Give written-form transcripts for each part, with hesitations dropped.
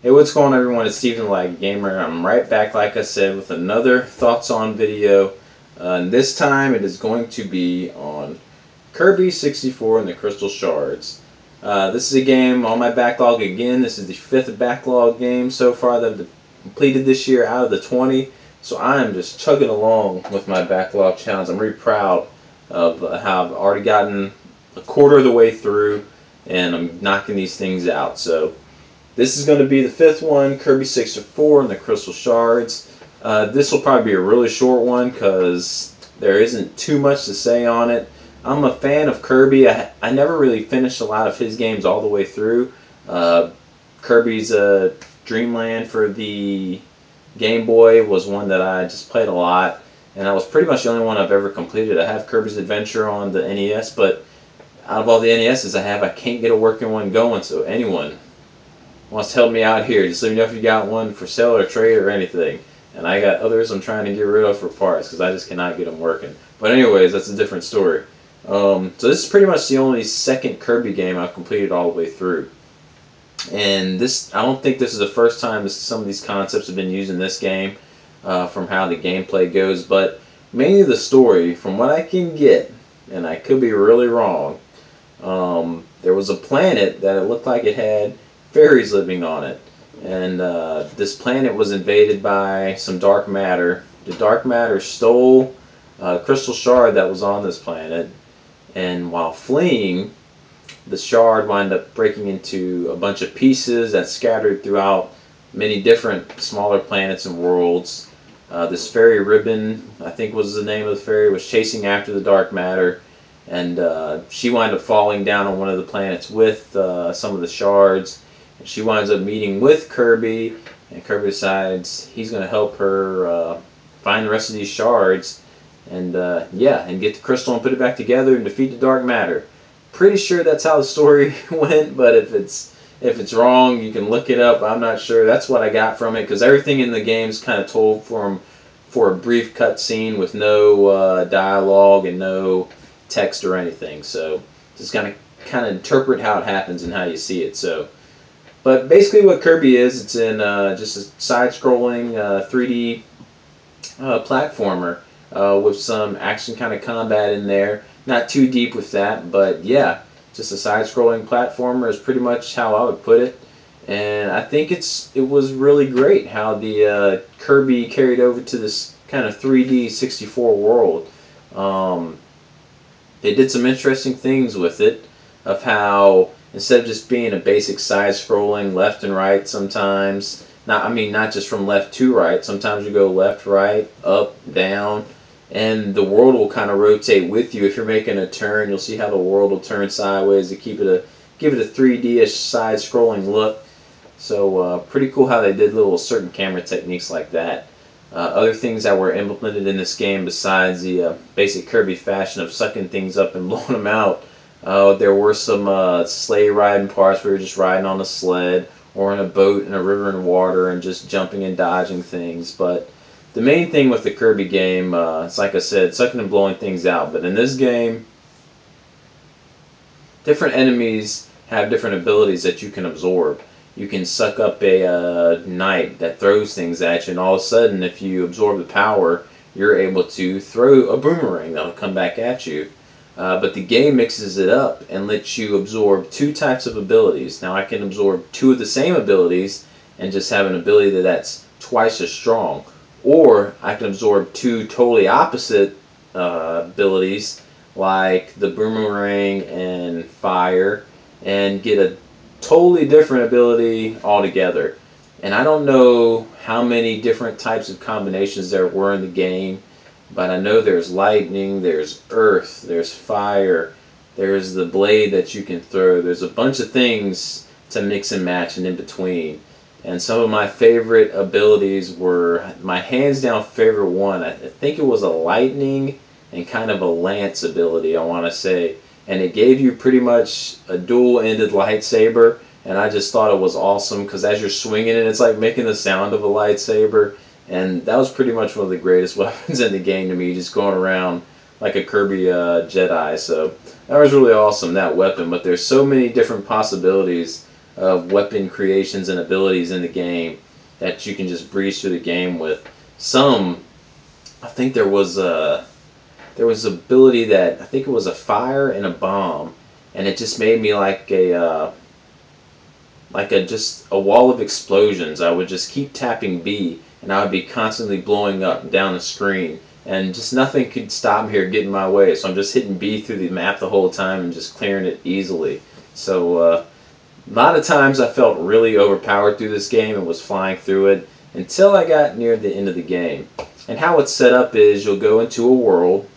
Hey, what's going on, everyone? It's Steven Like Gamer. I'm right back, like I said, with another Thoughts On video. And this time it is going to be on Kirby 64 and the Crystal Shards. This is a game on my backlog again. This is the 5th backlog game so far that I've completed this year out of the 20. So I am just chugging along with my backlog challenge. I'm really proud of how I've already gotten a quarter of the way through and I'm knocking these things out. So this is going to be the 5th one, Kirby 64 and the Crystal Shards. This will probably be a really short one because there isn't too much to say on it. I'm a fan of Kirby. I never really finished a lot of his games all the way through. Kirby's Dreamland for the Game Boy was one that I just played a lot, and that was pretty much the only one I've ever completed. I have Kirby's Adventure on the NES, but out of all the NESs I have, I can't get a working one going, so anyone wants to help me out here, just let me know if you got one for sale or trade or anything. And I got others I'm trying to get rid of for parts because I just cannot get them working. But anyways, that's a different story. So this is pretty much the only second Kirby game I've completed all the way through. And this, I don't think this is the first time some of these concepts have been used in this game from how the gameplay goes. But mainly the story, from what I can get, and I could be really wrong, there was a planet that it looked like it had fairies living on it, and this planet was invaded by some dark matter. The dark matter stole a crystal shard that was on this planet, and while fleeing, the shard wound up breaking into a bunch of pieces that scattered throughout many different smaller planets and worlds. This fairy ribbon, I think was the name of the fairy, was chasing after the dark matter, and she wound up falling down on one of the planets with some of the shards. And she winds up meeting with Kirby, and Kirby decides he's going to help her find the rest of these shards, and and get the crystal and put it back together and defeat the dark matter. Pretty sure that's how the story went, but if it's wrong, you can look it up. I'm not sure. That's what I got from it, because everything in the game is kind of told for a brief cutscene with no dialogue and no text or anything. So just kind of interpret how it happens and how you see it. So. But basically what Kirby is, it's in just a side-scrolling 3D platformer with some action kind of combat in there. Not too deep with that, but yeah, just a side-scrolling platformer is pretty much how I would put it. And I think it was really great how the Kirby carried over to this kind of 3D 64 world. They did some interesting things with it, of how instead of just being a basic side-scrolling left and right sometimes, not just from left to right, sometimes you go left, right, up, down, and the world will kind of rotate with you. If you're making a turn, you'll see how the world will turn sideways to give it a 3D-ish side-scrolling look. So pretty cool how they did little certain camera techniques like that. Other things that were implemented in this game besides the basic Kirby fashion of sucking things up and blowing them out, there were some sleigh riding parts where you're just riding on a sled or in a boat in a river and water and just jumping and dodging things. But the main thing with the Kirby game, it's like I said, sucking and blowing things out. But in this game, different enemies have different abilities that you can absorb. You can suck up a knight that throws things at you, and all of a sudden, if you absorb the power, you're able to throw a boomerang that'll come back at you. But the game mixes it up and lets you absorb two types of abilities. Now I can absorb two of the same abilities and just have an ability that's twice as strong. Or I can absorb two totally opposite abilities, like the boomerang and fire, and get a totally different ability altogether. And I don't know how many different types of combinations there were in the game, but I know there's lightning, there's earth, there's fire, there's the blade that you can throw. There's a bunch of things to mix and match and in between. And some of my favorite abilities were, my hands down favorite one, I think it was a lightning and kind of a lance ability, I want to say. And it gave you pretty much a dual-ended lightsaber, and I just thought it was awesome because as you're swinging it, it's like making the sound of a lightsaber. And that was pretty much one of the greatest weapons in the game to me, just going around like a Kirby Jedi. So that was really awesome, that weapon. But there's so many different possibilities of weapon creations and abilities in the game that you can just breeze through the game with. Some, I think there was ability that I think it was a fire and a bomb, and it just made me like a just a wall of explosions. I would just keep tapping B, and I would be constantly blowing up and down the screen, and just nothing could stop me or get in my way. So I'm just hitting B through the map the whole time and just clearing it easily. So a lot of times I felt really overpowered through this game and was flying through it until I got near the end of the game. And how it's set up is you'll go into a world,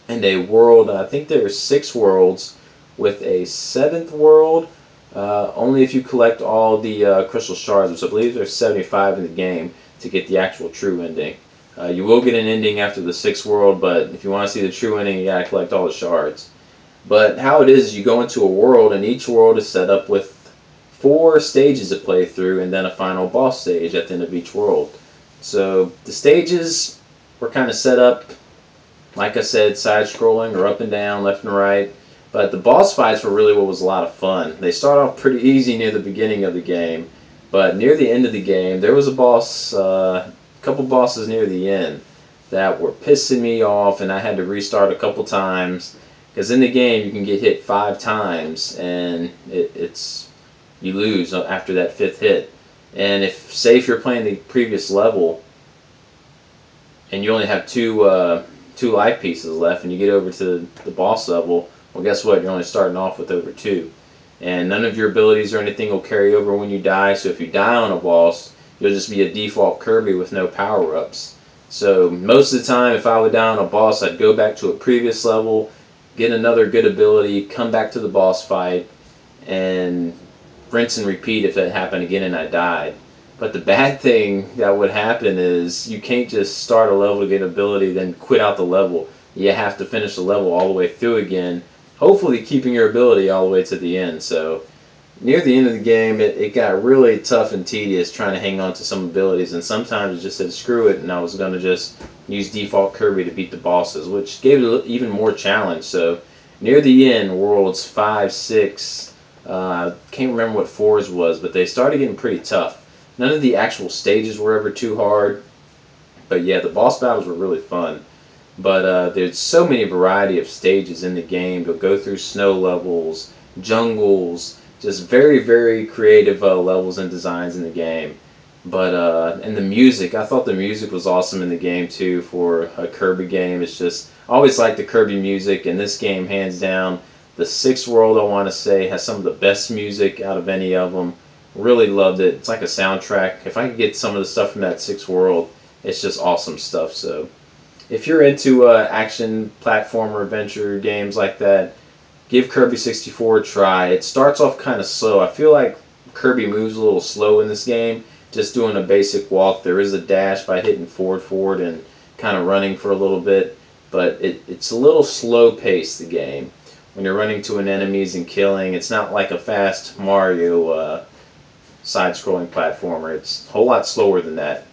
and a world, I think there's 6 worlds, with a 7th world only if you collect all the crystal shards, which I believe there's 75 in the game to get the actual true ending. You will get an ending after the 6th world, but if you want to see the true ending, you gotta collect all the shards. But how it is, you go into a world, and each world is set up with 4 stages to play through, and then a final boss stage at the end of each world. So the stages were kind of set up, like I said, side-scrolling or up and down, left and right. But the boss fights were really what was a lot of fun. They start off pretty easy near the beginning of the game, but near the end of the game, there was a boss, a couple bosses near the end that were pissing me off, and I had to restart a couple times. Because in the game, you can get hit 5 times, and you lose after that 5th hit. And say if you're playing the previous level, and you only have two life pieces left, and you get over to the boss level, well, guess what? You're only starting off with over 2. And none of your abilities or anything will carry over when you die, so if you die on a boss, you'll just be a default Kirby with no power-ups. So most of the time, if I would die on a boss, I'd go back to a previous level, get another good ability, come back to the boss fight, and rinse and repeat if that happened again and I died. But the bad thing that would happen is you can't just start a level to get ability, then quit out the level. You have to finish the level all the way through again, hopefully keeping your ability all the way to the end. So near the end of the game, it got really tough and tedious trying to hang on to some abilities, and sometimes it just said screw it, and I was going to just use default Kirby to beat the bosses, which gave it even more challenge. So near the end, worlds 5, 6, I can't remember what 4's was, but they started getting pretty tough. None of the actual stages were ever too hard, but yeah, the boss battles were really fun. But there's so many variety of stages in the game. You'll go through snow levels, jungles, just very, very creative levels and designs in the game. But and the music, I thought the music was awesome in the game too for a Kirby game. It's just, I always like the Kirby music, and this game, hands down, the 6th world, I want to say, has some of the best music out of any of them. Really loved it. It's like a soundtrack. If I could get some of the stuff from that 6th world, it's just awesome stuff. So if you're into action, platformer, adventure games like that, give Kirby 64 a try. It starts off kind of slow. I feel like Kirby moves a little slow in this game, just doing a basic walk. There is a dash by hitting forward, and kind of running for a little bit, but it's a little slow paced, the game. When you're running to an enemies and killing, it's not like a fast Mario side-scrolling platformer. It's a whole lot slower than that,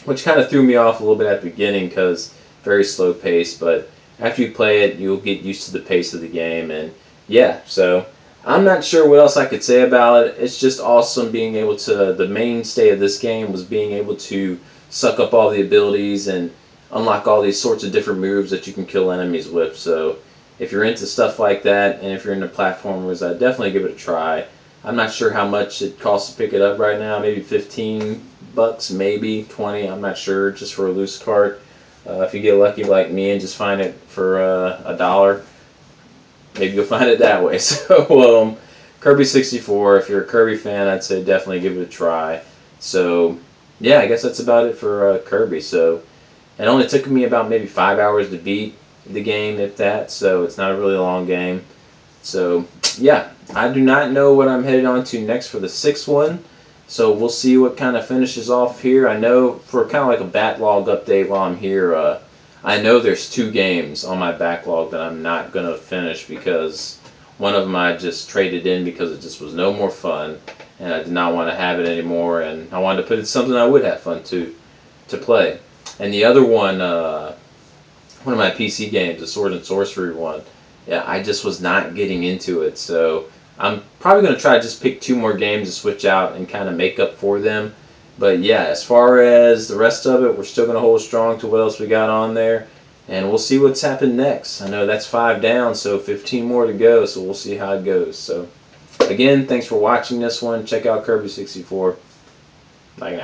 which kind of threw me off a little bit at the beginning because very slow pace, but after you play it, you'll get used to the pace of the game. And yeah, so I'm not sure what else I could say about it. It's just awesome being able to, the mainstay of this game was being able to suck up all the abilities and unlock all these sorts of different moves that you can kill enemies with. So if you're into stuff like that, and if you're into platformers, I'd definitely give it a try. I'm not sure how much it costs to pick it up right now, maybe 15 bucks, maybe 20, I'm not sure, just for a loose cart. If you get lucky like me and just find it for $1, maybe you'll find it that way. So Kirby 64, if you're a Kirby fan, I'd say definitely give it a try. So yeah, I guess that's about it for Kirby. So it only took me about maybe 5 hours to beat the game, if that, so it's not a really long game. So yeah, I do not know what I'm headed on to next for the 6th one, so we'll see what kind of finishes off here. I know, for kind of like a backlog update while I'm here, I know there's 2 games on my backlog that I'm not going to finish because one of them I just traded in because it just was no more fun, and I did not want to have it anymore, and I wanted to put in something I would have fun to play. And the other one of my PC games, the Sword and Sorcery one, yeah, I just was not getting into it. So I'm probably going to try to just pick 2 more games to switch out and kind of make up for them. But yeah, as far as the rest of it, we're still going to hold strong to what else we got on there. And we'll see what's happened next. I know that's 5 down, so 15 more to go, so we'll see how it goes. So again, thanks for watching this one. Check out Kirby 64. Bye now.